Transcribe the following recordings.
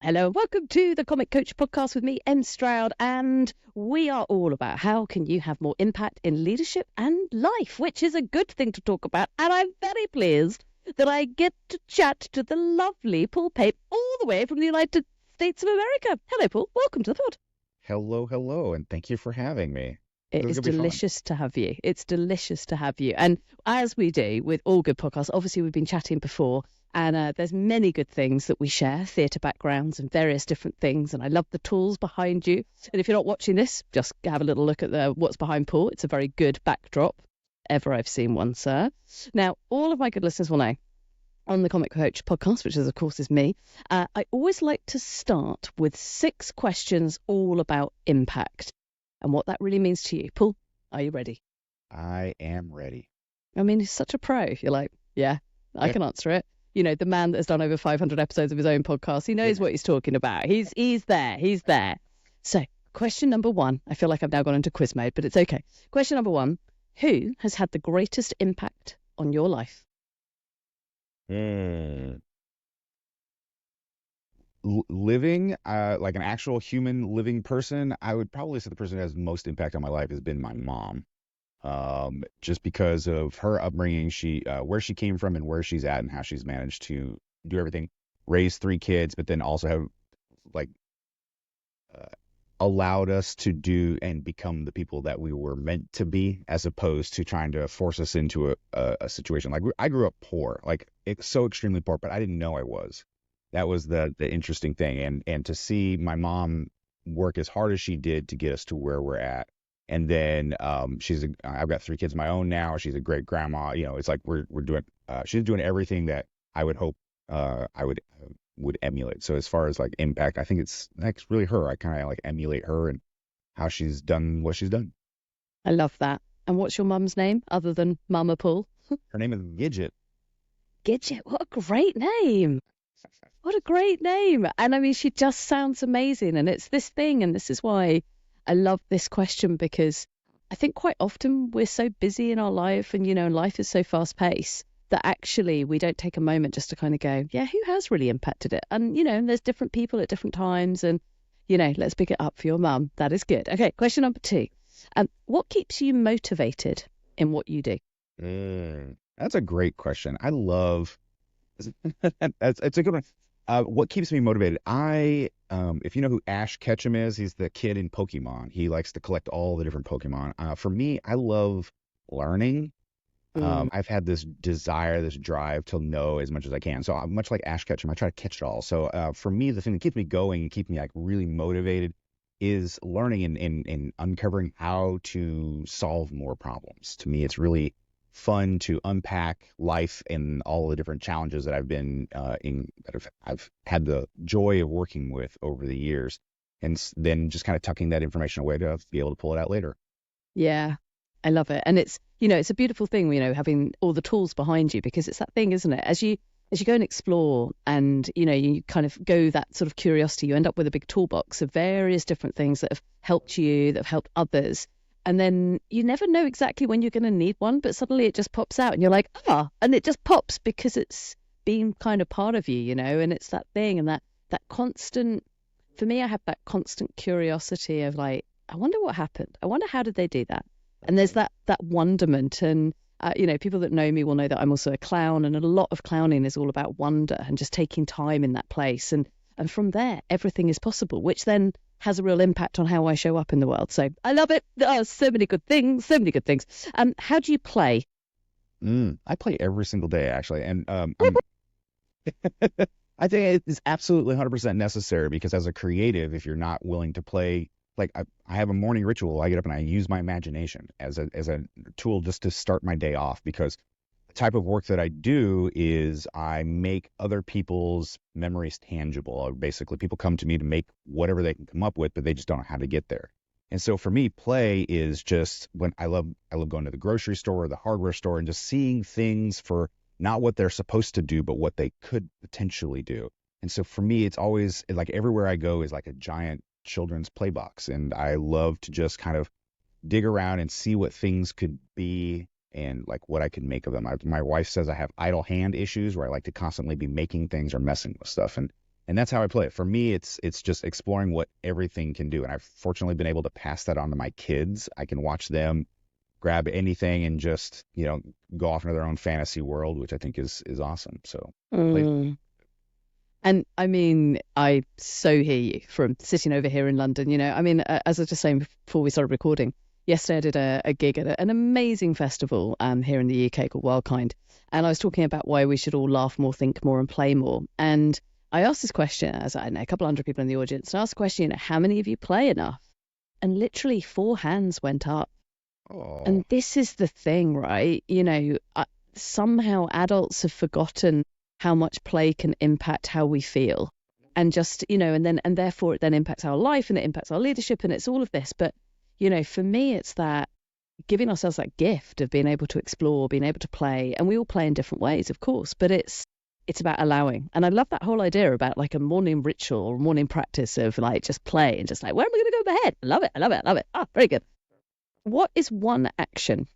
Hello, welcome to the Comic Coach podcast with me, Em Stroud, and we are all about how can you have more impact in leadership and life, which is a good thing to talk about. And I'm very pleased that I get to chat to the lovely Paul Pape all the way from the United States of America. Hello, Paul. Welcome to the pod. Hello, and thank you for having me. It is delicious to have you. It's delicious to have you. And as we do with all good podcasts, obviously we've been chatting before, and there's many good things that we share, theatre backgrounds and various different things. And I love the tools behind you. And if you're not watching this, just have a little look at what's behind Paul. It's a very good backdrop, ever I've seen one, sir. Now, all of my good listeners will know on the Comic Coach podcast, which of course is me, I always like to start with 6 questions all about impact and what that really means to you. Paul, are you ready? I am ready. I mean, he's such a pro. You're like, yeah, I can answer it. You know, the man that has done over 500 episodes of his own podcast, he knows what he's talking about. He's there. So question number 1, I feel like I've now gone into quiz mode, but it's okay. Question number 1, who has had the greatest impact on your life? Living, like an actual human living person, I would probably say the person who has most impact on my life has been my mom. Just because of her upbringing, where she came from and where she's at and how she's managed to do everything, raise 3 kids, but then also have allowed us to do and become the people that we were meant to be, as opposed to trying to force us into a situation. Like I grew up poor, like it's so extremely poor, but I didn't know I was. That was the interesting thing. And to see my mom work as hard as she did to get us to where we're at. And then I've got 3 kids of my own now. She's a great grandma. You know, it's like we're doing, she's doing everything that I would hope I would emulate. So as far as like impact, I think that's really her. I kind of like emulate her and how she's done what she's done. I love that. And what's your mum's name other than Mama Paul? Her name is Gidget. Gidget, what a great name. What a great name. And I mean, she just sounds amazing. And it's this thing. And this is why I love this question, because I think quite often we're so busy in our life and, you know, life is so fast paced that actually we don't take a moment just to kind of go, yeah, who has really impacted it? And, you know, there's different people at different times and, you know, let's pick it up for your mum. That is good. Okay. Question number 2. What keeps you motivated in what you do? That's a great question. I love it's a good one. What keeps me motivated? If you know who Ash Ketchum is, he's the kid in Pokemon. He likes to collect all the different Pokemon. For me, I love learning. I've had this desire, this drive to know as much as I can. So much like Ash Ketchum, I try to catch it all. So for me, the thing that keeps me going and keeps me like really motivated is learning and uncovering how to solve more problems. To me, it's really fun to unpack life and all the different challenges that I've had the joy of working with over the years, and then just kind of tucking that information away to be able to pull it out later. Yeah, I love it. And it's, you know, it's a beautiful thing, you know, having all the tools behind you, because it's that thing, isn't it? As you go and explore and, you know, you kind of go that sort of curiosity, you end up with a big toolbox of various different things that have helped you, that have helped others. And then you never know exactly when you're going to need one, but suddenly it just pops out and you're like, and it just pops because it's been kind of part of you, you know, and it's that thing. And that constant, for me, I have that constant curiosity of like, I wonder what happened. I wonder how did they do that? And there's that wonderment. And, you know, people that know me will know that I'm also a clown, and a lot of clowning is all about wonder and just taking time in that place. And from there, everything is possible, which then has a real impact on how I show up in the world. So I love it. So many good things. How do you play? I play every single day, actually. And I think it's absolutely 100% necessary, because as a creative, if you're not willing to play, like I have a morning ritual. I get up and I use my imagination as a tool just to start my day off, because the type of work that I do is I make other people's memories tangible. Basically, people come to me to make whatever they can come up with, but they just don't know how to get there. And so for me, play is just when I love going to the grocery store or the hardware store and just seeing things for not what they're supposed to do, but what they could potentially do. And so for me, it's always like everywhere I go is like a giant children's play box. And I love to just kind of dig around and see what things could be and like what I can make of them. My wife says I have idle hand issues, where I like to constantly be making things or messing with stuff. And And that's how I play it. For me, it's just exploring what everything can do. And I've fortunately been able to pass that on to my kids. I can watch them grab anything and just, go off into their own fantasy world, which I think is awesome. So play. Mm. And I mean, I so hear you from sitting over here in London. As I was just saying before we started recording, yesterday I did a gig at an amazing festival here in the UK called Wildkind. And I was talking about why we should all laugh more, think more, and play more. And I asked this question, as I know, a couple hundred people in the audience, and I asked the question, how many of you play enough? And literally 4 hands went up. Oh, And this is the thing, right? Somehow adults have forgotten how much play can impact how we feel. And just, and therefore it then impacts our life and it impacts our leadership and it's all of this. But, for me, it's that giving ourselves that gift of being able to explore, being able to play. And we all play in different ways, of course, but it's about allowing. And I love that whole idea about like a morning ritual or morning practice of like just play and just like, where am I going to go with my head? I love it. I love it. I love it. Ah, very good. What is one action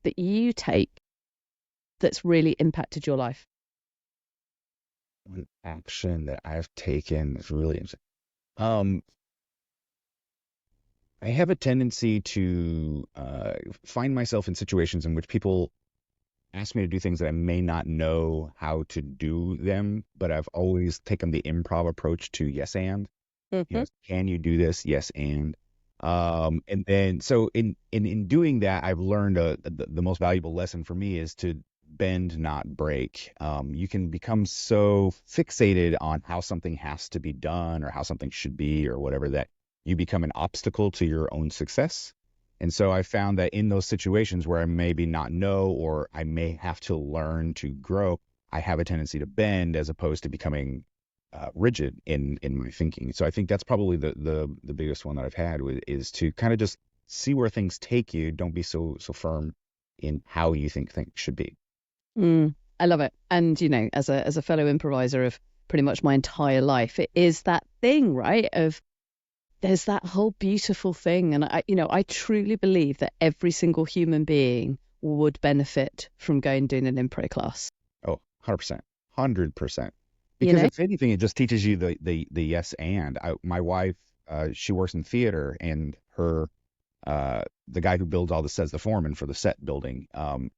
that you take that's really impacted your life? one action that I've taken is really interesting. Um, I have a tendency to find myself in situations in which people ask me to do things that I may not know how to do them, but I've always taken the improv approach to yes and. Mm-hmm. Can you do this? Yes and. And then so in doing that, I've learned the most valuable lesson for me is to bend, not break. You can become so fixated on how something has to be done or how something should be or whatever that you become an obstacle to your own success. And so I found that in those situations where I maybe not know or I may have to learn to grow, I have a tendency to bend as opposed to becoming rigid in my thinking. So I think that's probably the biggest one that I've had is to kind of just see where things take you. Don't be so firm in how you think things should be. I love it. And, as a fellow improviser of pretty much my entire life, it is that thing, right? Of there's that whole beautiful thing. And I truly believe that every single human being would benefit from going doing an improv class. Oh, 100%. 100%. You Because know? if anything, it just teaches you the yes and. My wife, she works in theater, and her the guy who builds all the sets, the foreman for the set building,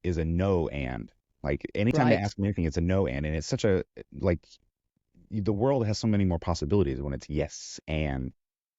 is a no and. Like anytime they Right. ask me anything, it's a no and it's such a like the world has so many more possibilities when it's yes and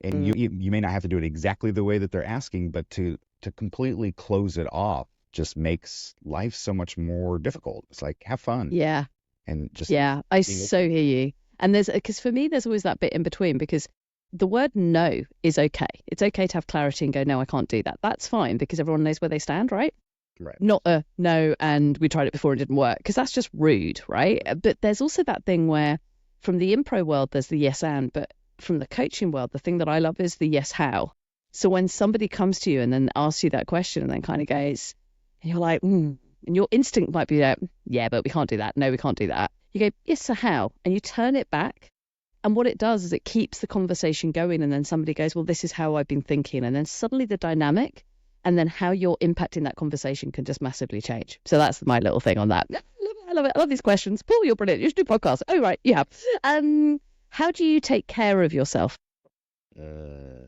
Mm. you may not have to do it exactly the way that they're asking, but to completely close it off just makes life so much more difficult. It's like have fun Yeah. and just Yeah. I being so open. hear you. And because for me, there's always that bit in between because the word no is okay. It's okay to have clarity and go, no, I can't do that. That's fine because everyone knows where they stand, right? Right. Not a no and we tried it before and it didn't work because that's just rude, right? But there's also that thing where from the impro world, there's the yes and, but from the coaching world, the thing that I love is the yes how. So when somebody comes to you and then asks you that question and then kind of goes, and you're like, and your instinct might be like, yeah, but we can't do that. No, we can't do that. You go, yes, so how? And you turn it back. And what it does is it keeps the conversation going. And then somebody goes, well, this is how I've been thinking. And then suddenly the dynamic and then how you're impacting that conversation can just massively change. So that's my little thing on that. I love it. I love these questions. Paul, you're brilliant. You should do podcasts. Oh, right. You have. How do you take care of yourself? Uh,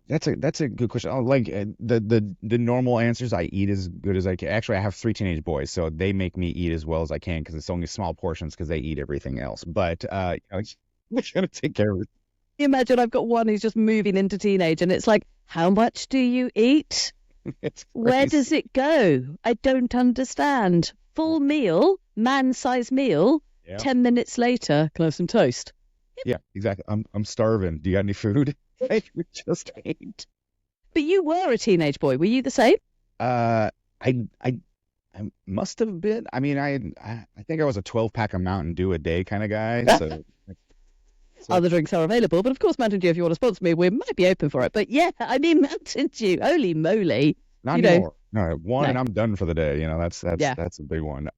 that's a good question. Oh, like the normal answers, I eat as good as I can. Actually, I have 3 teenage boys, so they make me eat as well as I can because it's only small portions because they eat everything else. But we're gonna take care of it. Imagine I've got one who's just moving into teenage and it's like, how much do you eat? It's Where does crazy. it go? I don't understand. Full meal, man-sized meal, Yeah, 10 minutes later, can I have some toast? yeah, exactly. I'm starving. Do you got any food? Hey, we just ate. But you were a teenage boy. Were you the same? Uh, I I I must have been. I mean, I think I was a 12 pack of Mountain Dew a day kind of guy. So Other drinks are available, but of course, Mountain Dew, if you want to sponsor me, we might be open for it. But yeah, I mean, Mountain Dew, holy moly, not you know, anymore. No, one no, and I'm done for the day. yeah. That's a big one.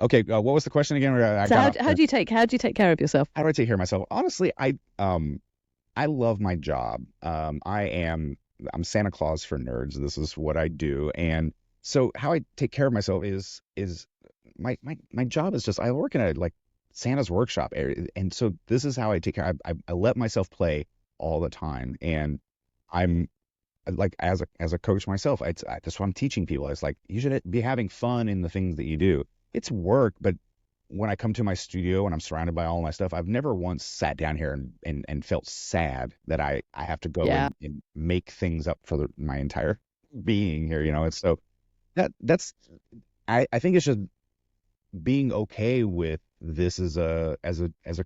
Okay, what was the question again? I So got off. how do you take care of yourself? How do I take care of myself? Honestly, I love my job. I'm Santa Claus for nerds. This is what I do, and so how I take care of myself is my job is just, I work in a like Santa's workshop area, and so this is how I take care. I let myself play all the time, and I'm like, as a coach myself, that's what I'm teaching people. It's like, you should be having fun in the things that you do. It's work, but when I come to my studio and I'm surrounded by all my stuff, I've never once sat down here and felt sad that I have to go Yeah. and make things up for my entire being here. It's so that's I think it's just being okay with this as a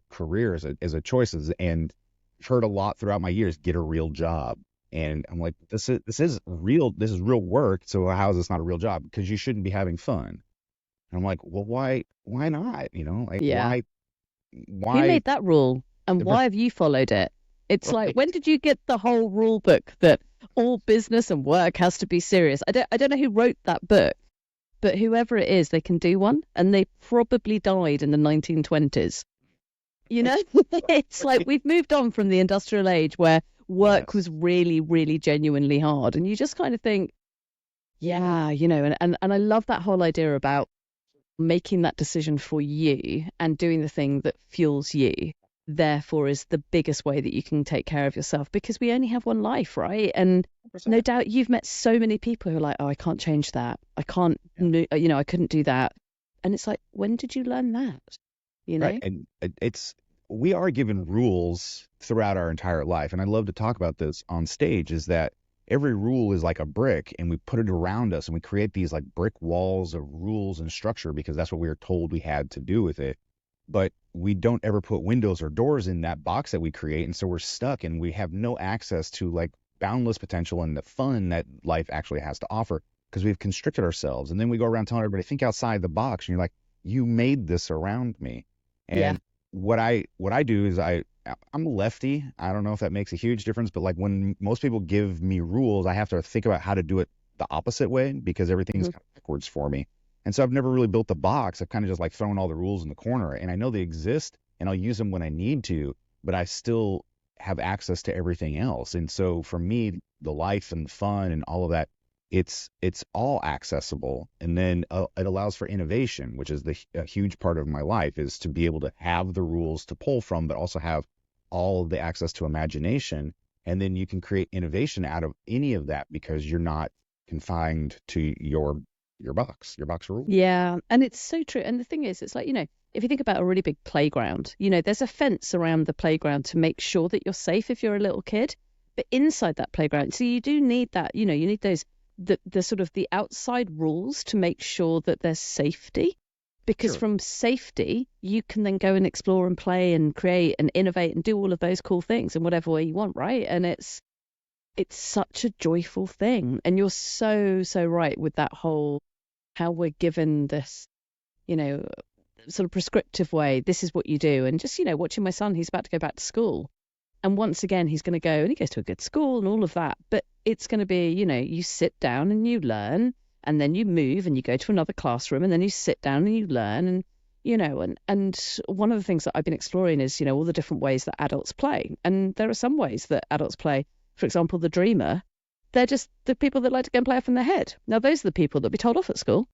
career, as a choice. And I've heard a lot throughout my years, get a real job. And I'm like, this is real work. So how is this not a real job? Because you shouldn't be having fun. And I'm like, well, why not? Like, Yeah. Who why made that rule and why have you followed it? It's like, right? when did you get the whole rule book that all business and work has to be serious? I don't know who wrote that book, but whoever it is, they can do one, and they probably died in the 1920s. You know, it's like we've moved on from the industrial age where work Yes. was really, really genuinely hard. And you just kind of think, yeah, and I love that whole idea about making that decision for you and doing the thing that fuels you, therefore, is the biggest way that you can take care of yourself, because we only have one life, right? And no 100%. doubt you've met so many people who are like, oh, I can't change that. I can't, Yeah. I couldn't do that. And it's like, when did you learn that? You Right. know? And we are given rules throughout our entire life. And I love to talk about this on stage, is that every rule is like a brick, and we put it around us and we create these like brick walls of rules and structure because that's what we were told we had to do with it. But we don't ever put windows or doors in that box that we create. And so we're stuck and we have no access to like boundless potential and the fun that life actually has to offer because we've constricted ourselves. And then we go around telling everybody, think outside the box. And you're like, you made this around me. Yeah. And what I do is I'm a lefty. I don't know if that makes a huge difference, but like when most people give me rules, I have to think about how to do it the opposite way because everything's Mhm. kind of backwards for me. And so I've never really built the box. I've kind of just like thrown all the rules in the corner, and I know they exist and I'll use them when I need to, but I still have access to everything else. And so for me, the life and the fun and all of that, it's all accessible. And then it allows for innovation, which is a huge part of my life, is to be able to have the rules to pull from, but also have all of the access to imagination. And then you can create innovation out of any of that because you're not confined to your box rule. Yeah, and it's so true. And the thing is, it's like, if you think about a really big playground, there's a fence around the playground to make sure that you're safe if you're a little kid. But inside that playground, so you do need that, you need those the sort of the outside rules to make sure that there's safety. Because Sure. from safety, you can then go and explore and play and create and innovate and do all of those cool things in whatever way you want, right? And it's such a joyful thing. And you're so, so right with that whole how we're given this, you know, sort of prescriptive way. This is what you do. And just, watching my son, he's about to go back to school. And once again, he's going to go and he goes to a good school and all of that. But it's going to be, you sit down and you learn, and then you move and you go to another classroom, and then you sit down and you learn. And one of the things that I've been exploring is, all the different ways that adults play. And there are some ways that adults play. For example, the dreamer, they're just the people that like to go and play off in their head. Now, those are the people that be told off at school.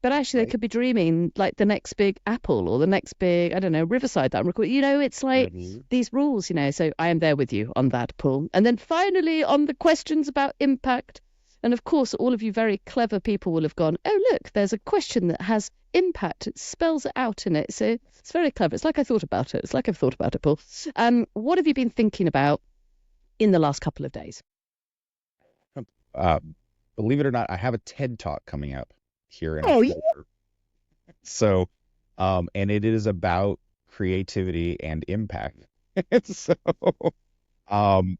But actually, they Right. could be dreaming like the next big Apple or the next big, I don't know, Riverside that I'm recording. It's like Mhm. these rules, So I am there with you on that, Paul. And then finally, on the questions about impact. And of course, all of you very clever people will have gone, oh, look, there's a question that has impact. It spells it out in it. So it's very clever. It's like I thought about it. It's like I've thought about it, Paul. What have you been thinking about in the last couple of days? Uh, Believe it or not, I have a TED Talk coming up here in Oh, yeah. October. So, and it is about creativity and impact. So, um,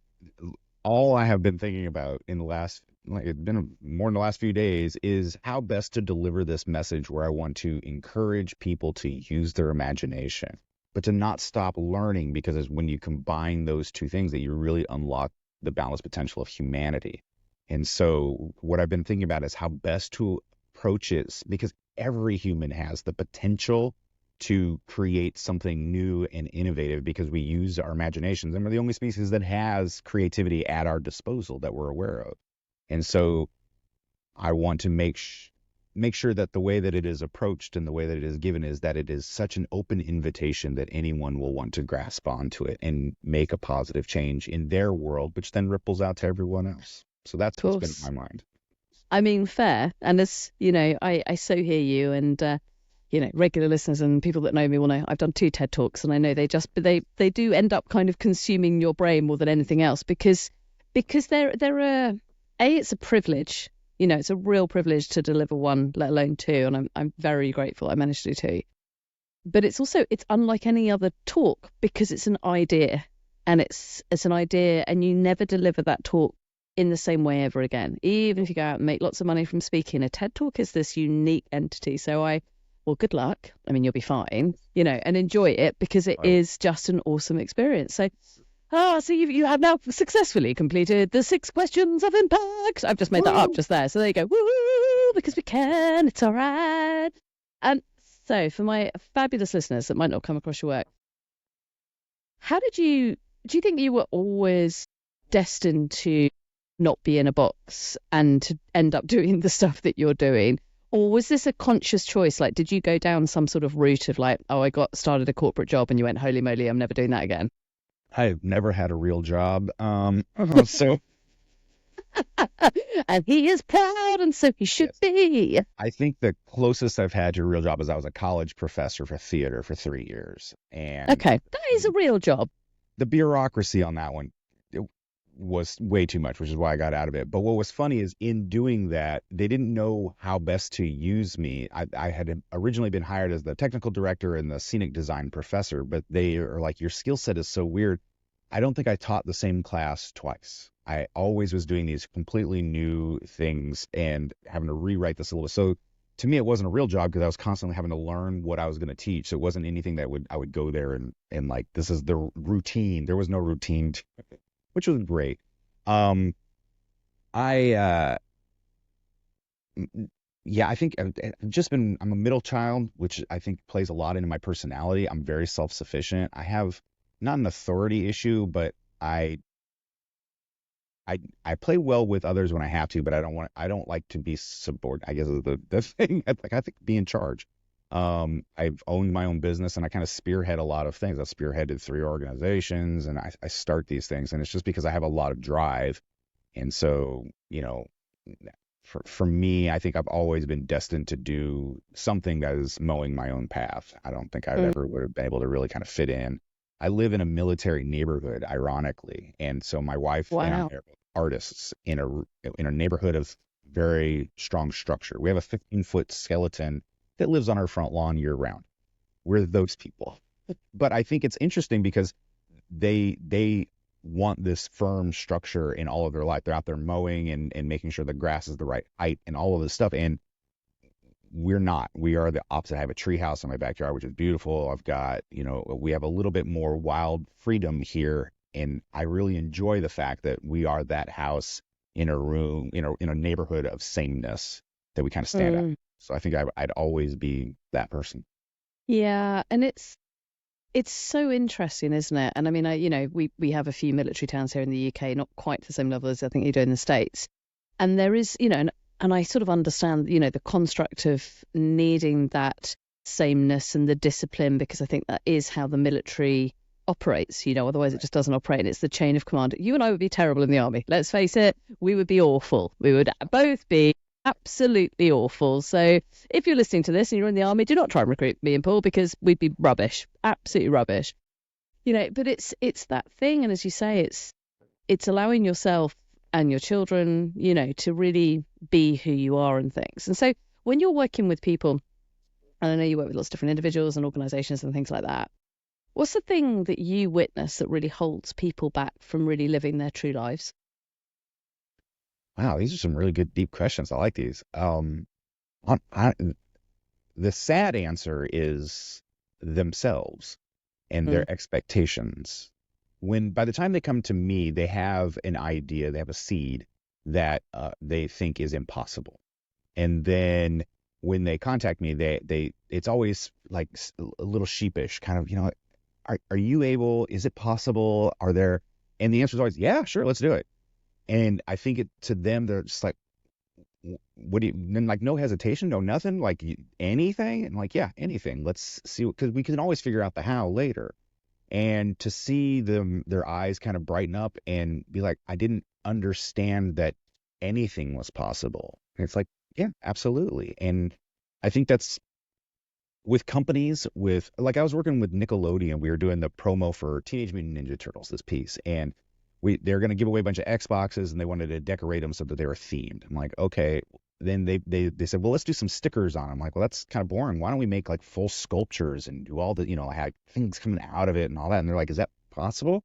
all I have been thinking about in the last, like, it's been more in the last few days, is how best to deliver this message where I want to encourage people to use their imagination, but to not stop learning, because it's when you combine those two things that you really unlock the boundless potential of humanity. And so what I've been thinking about is how best to approach it, because every human has the potential to create something new and innovative because we use our imaginations, and we're the only species that has creativity at our disposal that we're aware of. And so I want to make sure that the way that it is approached and the way that it is given is that it is such an open invitation that anyone will want to grasp onto it and make a positive change in their world, which then ripples out to everyone else. So Of that's what's been course. in my mind. I mean, fair. And as you know, I so hear you. And regular listeners and people that know me will know I've done 2 TED Talks, and I know they do end up kind of consuming your brain more than anything else, because they're it's a privilege. It's a real privilege to deliver one, let alone two. And I'm very grateful I managed to do two. But it's unlike any other talk, because it's an idea, and it's an idea, and you never deliver that talk in the same way ever again. Even if you go out and make lots of money from speaking, a TED Talk is this unique entity. So well, good luck. I mean, you'll be fine, and enjoy it, because it is just an awesome experience. So, so you have now successfully completed the 6 questions of impact. I've just made that up just there. So there you go. Woo, because we can. It's all right. And so for my fabulous listeners that might not come across your work, do you think you were always destined to not be in a box and to end up doing the stuff that you're doing? Or was this a conscious choice? Like, did you go down some sort of route of like, I started a corporate job, and you went, holy moly, I'm never doing that again? I've never had a real job. So And he is proud, and so he should be. I think the closest I've had to a real job is I was a college professor for theater for 3 years. And Okay, that is a real job. the bureaucracy on that one, it was way too much, which is why I got out of it. But what was funny is in doing that, they didn't know how best to use me. I had originally been hired as the technical director and the scenic design professor, but they are like, your skill set is so weird. I don't think I taught the same class twice. I always was doing these completely new things and having to rewrite the syllabus. So to me, it wasn't a real job, because I was constantly having to learn what I was going to teach. So it wasn't anything that I would go there and like, this is the routine. There was no routine, which was great. I I think I'm a middle child, which I think plays a lot into my personality. I'm very self-sufficient. I have not an authority issue, but I play well with others when I have to, but I don't like to be subordinate, I guess is the thing. I think be in charge. I've owned my own business, and I kind of spearhead a lot of things. I've spearheaded 3 organizations, and I start these things, and it's just because I have a lot of drive. And so, for me, I think I've always been destined to do something that is mowing my own path. I don't think I ever would have been able to really kind of fit in. I live in a military neighborhood, ironically, and so my wife and I are artists in a neighborhood of very strong structure. We have a 15-foot skeleton that lives on our front lawn year round. We're those people. But I think it's interesting because they want this firm structure in all of their life. They're out there mowing and making sure the grass is the right height and all of this stuff. And we're not. We are the opposite. I have a tree house in my backyard, which is beautiful. I've got, we have a little bit more wild freedom here. And I really enjoy the fact that we are that house in a room, in a neighborhood of sameness that we kind of stand out. So I think I'd always be that person. Yeah, and it's so interesting, isn't it? And I mean, we have a few military towns here in the UK, not quite the same level as I think you do in the States. And there is, and I sort of understand, the construct of needing that sameness and the discipline, because I think that is how the military operates, otherwise it just doesn't operate. And it's the chain of command. You and I would be terrible in the army. Let's face it, we would be awful. We would both be absolutely awful. So if you're listening to this and you're in the army, do not try and recruit me and Paul, because we'd be rubbish, absolutely rubbish. But it's that thing. And as you say, it's allowing yourself and your children, to really be who you are and things. And so when you're working with people, and I know you work with lots of different individuals and organizations and things like that, what's the thing that you witness that really holds people back from really living their true lives? Wow, these are some really good, deep questions. I like these. The sad answer is themselves and their expectations. By the time they come to me, they have an idea, they have a seed that they think is impossible. And then when they contact me, it's always like a little sheepish, kind of, are you able? Is it possible? Are there? And the answer is always, yeah, sure, let's do it. And I think to them, they're just like, what do you, then like no hesitation, no nothing, like anything? And like, yeah, anything. Let's see, because we can always figure out the how later. And to see them, their eyes kind of brighten up and be like, I didn't understand that anything was possible. And it's like, yeah, absolutely. And I think that's with companies with like I was working with Nickelodeon. We were doing the promo for Teenage Mutant Ninja Turtles, this piece, and they're going to give away a bunch of Xboxes, and they wanted to decorate them so that they were themed. I'm like, okay. Then they said, well, let's do some stickers on them. I'm like, well, that's kind of boring. Why don't we make like full sculptures and do all the, have things coming out of it and all that? And they're like, is that possible?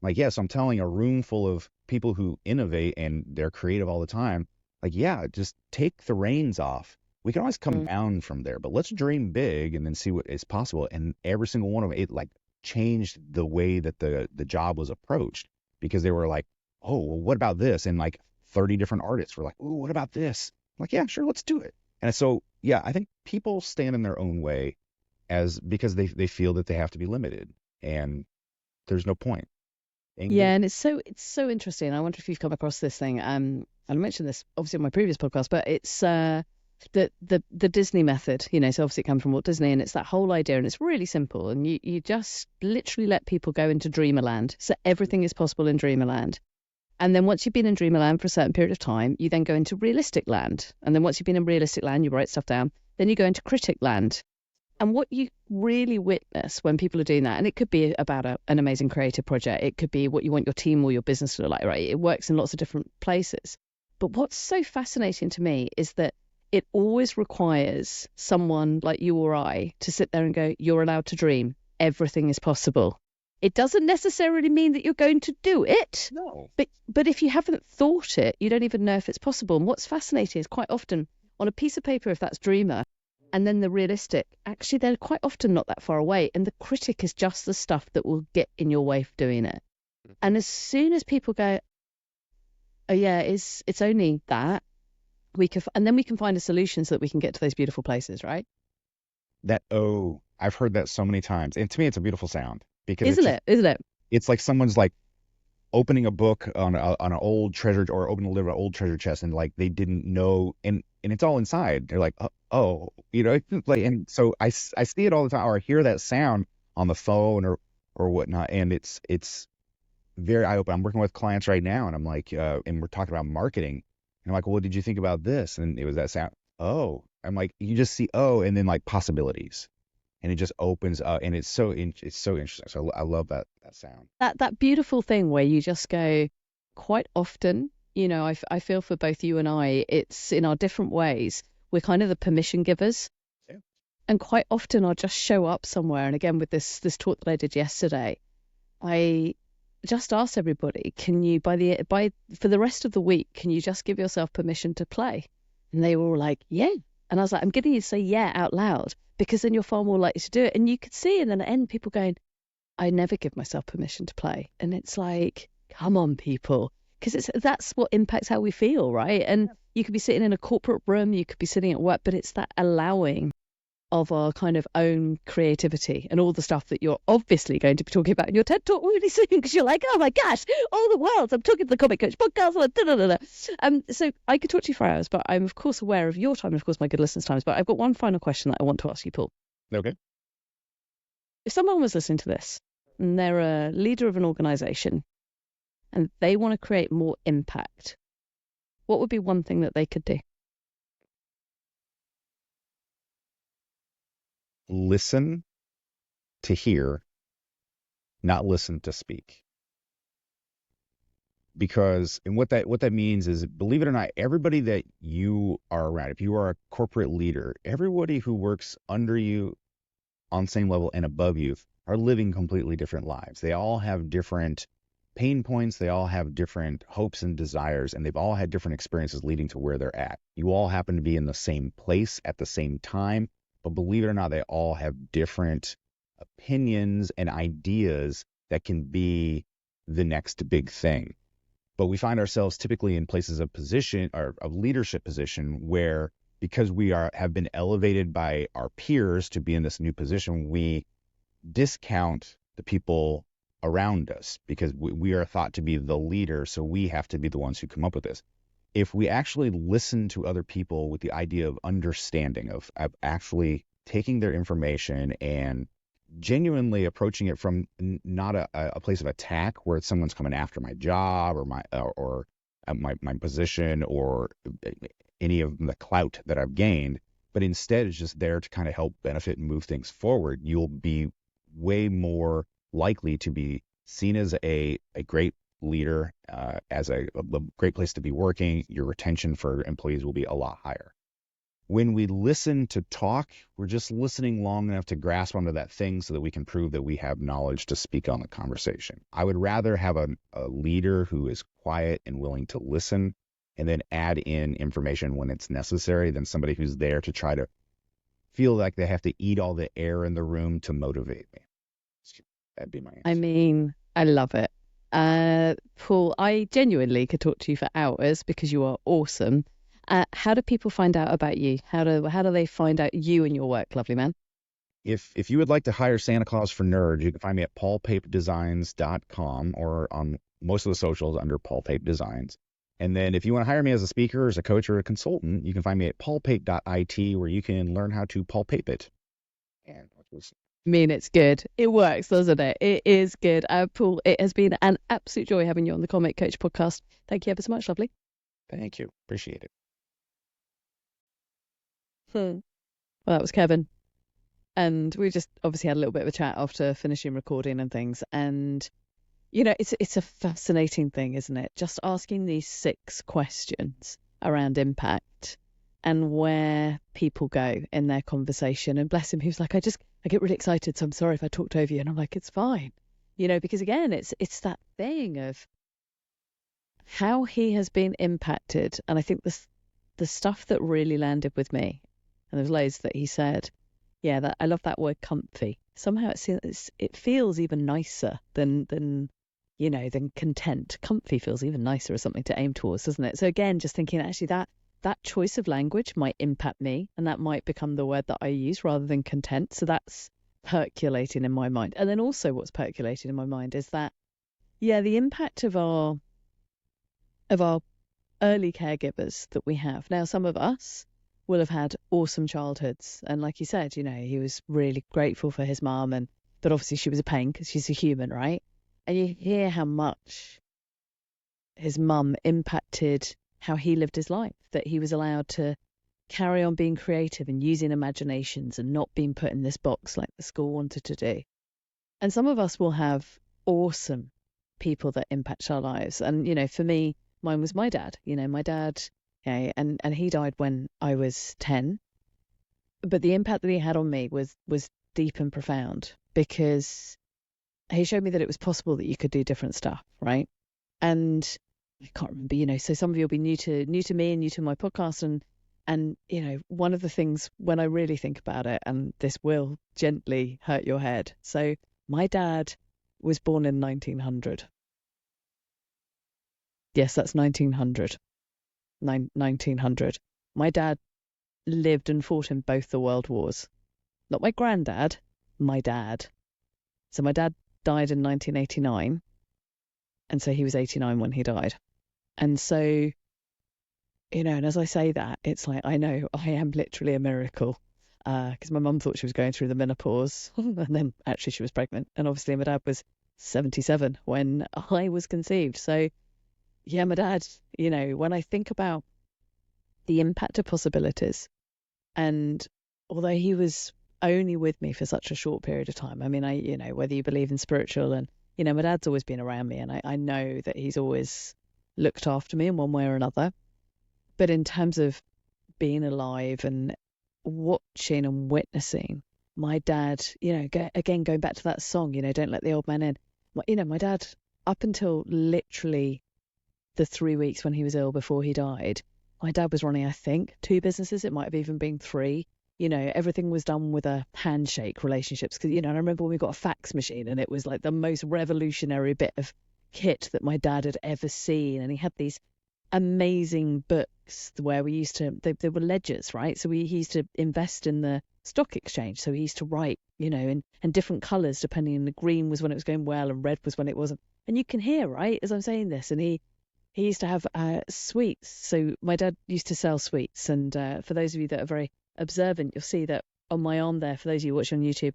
I'm like, yes. I'm telling a room full of people who innovate and they're creative all the time. Like, yeah, just take the reins off. We can always come Mm. down from there, but let's dream big and then see what is possible. And every single one of it like changed the way that the job was approached, because they were like, oh, well, what about this? And like 30 different artists were like, oh, what about this? I'm like, yeah, sure, let's do it. And so, yeah, I think people stand in their own way because they feel that they have to be limited, and there's no point. Yeah, and it's so interesting. I wonder if you've come across this thing. I mentioned this obviously on my previous podcast, but it's the Disney method. So obviously it comes from Walt Disney, and it's that whole idea, and it's really simple. And you just literally let people go into Dreamerland, so everything is possible in Dreamerland. And then once you've been in Dreamerland for a certain period of time, you then go into realistic land. And then once you've been in realistic land, you write stuff down. Then you go into critic land. And what you really witness when people are doing that, and it could be about an amazing creative project, it could be what you want your team or your business to look like, right? It works in lots of different places. But what's so fascinating to me is that it always requires someone like you or I to sit there and go, you're allowed to dream. Everything is possible. It doesn't necessarily mean that you're going to do it. No. But if you haven't thought it, you don't even know if it's possible. And what's fascinating is quite often on a piece of paper, if that's dreamer, and then the realistic, actually they're quite often not that far away. And the critic is just the stuff that will get in your way of doing it. And as soon as people go, oh yeah, it's only that, and then we can find a solution so that we can get to those beautiful places, right? That, oh, I've heard that so many times. And to me, it's a beautiful sound, because Isn't it? it's like someone's like opening a book on an old treasure, or opening a lid of an old treasure chest, and like they didn't know, and it's all inside. They're like, oh, like, and so I see it all the time, or I hear that sound on the phone or whatnot, and it's very eye opening. I'm working with clients right now, and I'm like, and we're talking about marketing, and I'm like, well, what did you think about this? And it was that sound. Oh, I'm like, you just see, oh, and then like possibilities. And it just opens up, and it's so interesting. So I love that sound. That beautiful thing where you just go, quite often, I feel for both you and I, it's in our different ways. We're kind of the permission givers. Yeah. And quite often I'll just show up somewhere. And again, with this talk that I did yesterday, I just asked everybody, can you, for the rest of the week, can you just give yourself permission to play? And they were all like, yeah. And I was like, I'm getting you to say yeah out loud, because then you're far more likely to do it. And you could see, and then at the end, people going, I never give myself permission to play. And it's like, come on, people, because that's what impacts how we feel, right? And you could be sitting in a corporate room, you could be sitting at work, but it's that allowing of our kind of own creativity and all the stuff that you're obviously going to be talking about in your TED Talk really soon, because you're like, oh my gosh, all the world, I'm talking to the Comic Coach podcast. So I could talk to you for hours, but I'm of course aware of your time and of course my good listeners' times. But I've got one final question that I want to ask you, Paul. Okay. If someone was listening to this and they're a leader of an organization and they want to create more impact, what would be one thing that they could do? Listen to hear, not listen to speak. Because, and what that means is, believe it or not, everybody that you are around, if you are a corporate leader, everybody who works under you on the same level and above you are living completely different lives. They all have different pain points. They all have different hopes and desires, and they've all had different experiences leading to where they're at. You all happen to be in the same place at the same time, but believe it or not, they all have different opinions and ideas that can be the next big thing. But we find ourselves typically in places of position, or of leadership position, where because we have been elevated by our peers to be in this new position, we discount the people around us because we are thought to be the leader. So we have to be the ones who come up with this. if we actually listen to other people with the idea of understanding, of actually taking their information and genuinely approaching it from not a place of attack where someone's coming after my job or my position or any of the clout that I've gained, but instead it's just there to kind of help benefit and move things forward, you'll be way more likely to be seen as a great leader, as a great place to be working. Your retention for employees will be a lot higher. When we listen to talk, we're just listening long enough to grasp onto that thing so that we can prove that we have knowledge to speak on the conversation. I would rather have a leader who is quiet and willing to listen and then add in information when it's necessary than somebody who's there to try to feel like they have to eat all the air in the room to motivate me. That'd be my answer. I mean, I love it. Paul, I genuinely could talk to you for hours because you are awesome. How do people find out about you? How do they find out you and your work, lovely man? If you would like to hire Santa Claus for nerds, you can find me at paulpapedesigns.com or on most of the socials under Paul Pape Designs. And then if you want to hire me as a speaker, as a coach, or a consultant, you can find me at paulpape.it, where you can learn how to Paul Pape it. And I mean, it's good. It works, doesn't it? It is good. Paul, it has been an absolute joy having you on the Comic Coach podcast. Thank you ever so much, lovely. Thank you. Appreciate it. Well, that was Kevin. And we just obviously had a little bit of a chat after finishing recording and things. And, you know, it's a fascinating thing, isn't it? Just asking these 6 questions around impact and where people go in their conversation. And bless him, he was like, I get really excited, so I'm sorry if I talked over you. And I'm like, it's fine. You know, because again, it's that thing of how he has been impacted. And I think the stuff that really landed with me, and there's loads that he said, yeah, that I love that word comfy. Somehow it feels even nicer than content. Comfy feels even nicer as something to aim towards, doesn't it? So again, just thinking actually that choice of language might impact me, and that might become the word that I use rather than content. So that's percolating in my mind. And then also what's percolating in my mind is that, yeah, the impact of our early caregivers that we have. Now, some of us will have had awesome childhoods. And like you said, you know, he was really grateful for his mum, but obviously she was a pain because she's a human, right? And you hear how much his mum impacted how he lived his life, that he was allowed to carry on being creative and using imaginations and not being put in this box like the school wanted to do. And some of us will have awesome people that impact our lives. And, you know, for me, mine was my dad. You know, my dad, okay, and he died when I was 10. But the impact that he had on me was deep and profound, because he showed me that it was possible that you could do different stuff, right? And I can't remember, you know, so some of you will be new to me and new to my podcast, and you know, one of the things when I really think about it, and this will gently hurt your head. So my dad was born in 1900. Yes, that's 1900. 1900. My dad lived and fought in both the world wars. Not my granddad, my dad. So my dad died in 1989, and so he was 89 when he died. And so, you know, and as I say that, it's like, I know I am literally a miracle, because my mum thought she was going through the menopause, and then actually she was pregnant, and obviously my dad was 77 when I was conceived. So yeah, my dad, you know, when I think about the impact of possibilities, and although he was only with me for such a short period of time, I mean, you know, whether you believe in spiritual, and, you know, my dad's always been around me, and I know that he's always looked after me in one way or another. But in terms of being alive and watching and witnessing my dad, you know, going back to that song, you know, Don't Let the Old Man In. You know, my dad, up until literally the 3 weeks when he was ill before he died, my dad was running, I think, 2 businesses. It might have even been 3. You know, everything was done with a handshake relationships. Because, you know, I remember when we got a fax machine, and it was like the most revolutionary bit of kit that my dad had ever seen. And he had these amazing books where we used to, they were ledgers, right? So he used to invest in the stock exchange. So he used to write, you know, in different colours, depending on, the green was when it was going well and red was when it wasn't. And you can hear, right, as I'm saying this, and he he used to have sweets. So my dad used to sell sweets, and for those of you that are very observant, you'll see that on my arm there, for those of you watching on YouTube,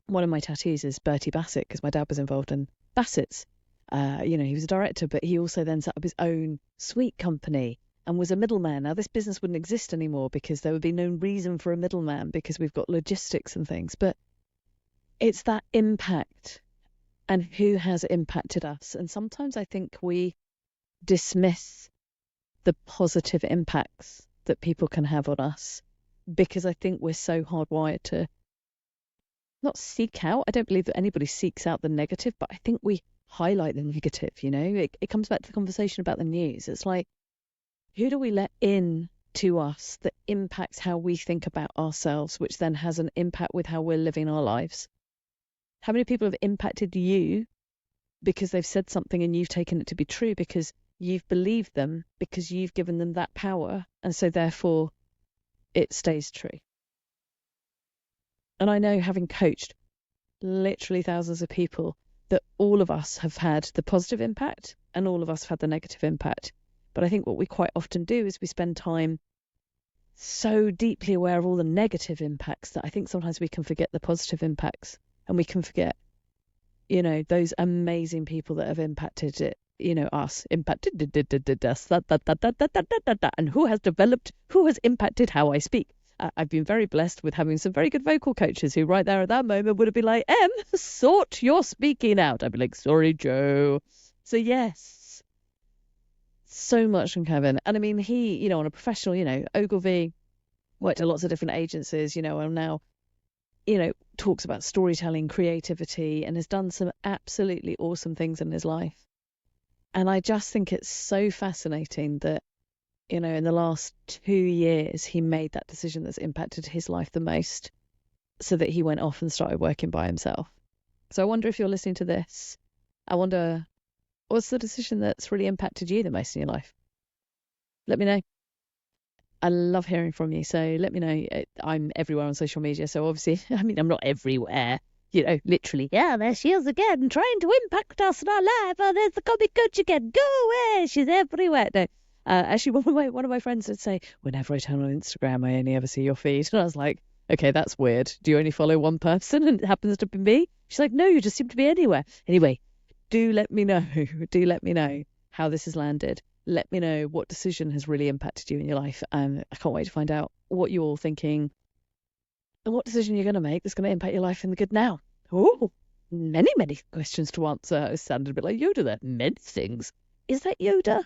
one of my tattoos is Bertie Bassett because my dad was involved in Bassett's. He was a director, but he also then set up his own sweet company and was a middleman. Now, this business wouldn't exist anymore because there would be no reason for a middleman because we've got logistics and things. But it's that impact and who has impacted us. And sometimes I think we dismiss the positive impacts that people can have on us because I think we're so hardwired to not seek out. I don't believe that anybody seeks out the negative, but I think we highlight the negative. It comes back to the conversation about the news. It's like, who do we let in to us that impacts how we think about ourselves, which then has an impact with how we're living our lives? How many people have impacted you because they've said something and you've taken it to be true because you've believed them, because you've given them that power, and so therefore it stays true? And I know, having coached literally thousands of people, that all of us have had the positive impact and all of us have had the negative impact. But I think what we quite often do is we spend time so deeply aware of all the negative impacts that I think sometimes we can forget the positive impacts, and we can forget, those amazing people that have impacted it, us, impacted us, and who has impacted how I speak. I've been very blessed with having some very good vocal coaches who right there at that moment would have been like, Em, sort your speaking out. I'd be like, sorry, Joe. So yes, so much from Kevin. And I mean, he, on a professional, Ogilvy, worked at lots of different agencies, and now, talks about storytelling, creativity, and has done some absolutely awesome things in his life. And I just think it's so fascinating that, in the last 2 years, he made that decision that's impacted his life the most, so that he went off and started working by himself. So I wonder if you're listening to this, I wonder, what's the decision that's really impacted you the most in your life? Let me know. I love hearing from you. So let me know. I'm everywhere on social media. So obviously, I'm not everywhere, literally. Yeah, there she is again, trying to impact us in our life. Oh, there's the comic coach again. Go away. She's everywhere. No. Actually, one of my friends would say, whenever I turn on Instagram, I only ever see your feed. And I was like, okay, that's weird. Do you only follow one person and it happens to be me? She's like, no, you just seem to be anywhere. Anyway, do let me know. Do let me know how this has landed. Let me know what decision has really impacted you in your life. I can't wait to find out what you're all thinking and what decision you're going to make that's going to impact your life in the good now. Oh, many, many questions to answer. It sounded a bit like Yoda there. Many things. Is that Yoda?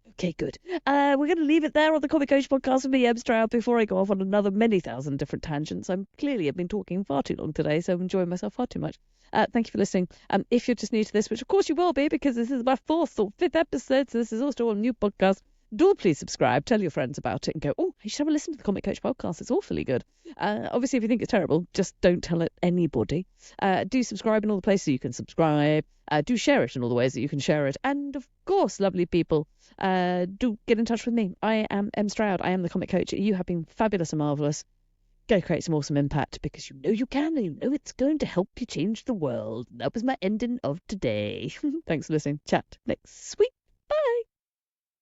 Okay, good. We're going to leave it there on the Comic Coach podcast with me, Em Stroud, before I go off on another many thousand different tangents. I've been talking far too long today, so I'm enjoying myself far too much. Thank you for listening. If you're just new to this, which of course you will be because this is my 4th or 5th episode, so this is also a new podcast, do please subscribe, tell your friends about it, and go, oh, you should have a listen to the Comic Coach podcast. It's awfully good. Obviously, if you think it's terrible, just don't tell it anybody. Do subscribe in all the places you can subscribe. Do share it in all the ways that you can share it. And of course, lovely people, do get in touch with me. I am Em Stroud. I am the Comic Coach. You have been fabulous and marvellous. Go create some awesome impact because you know you can, and you know it's going to help you change the world. That was my ending of today. Thanks for listening. Chat next week.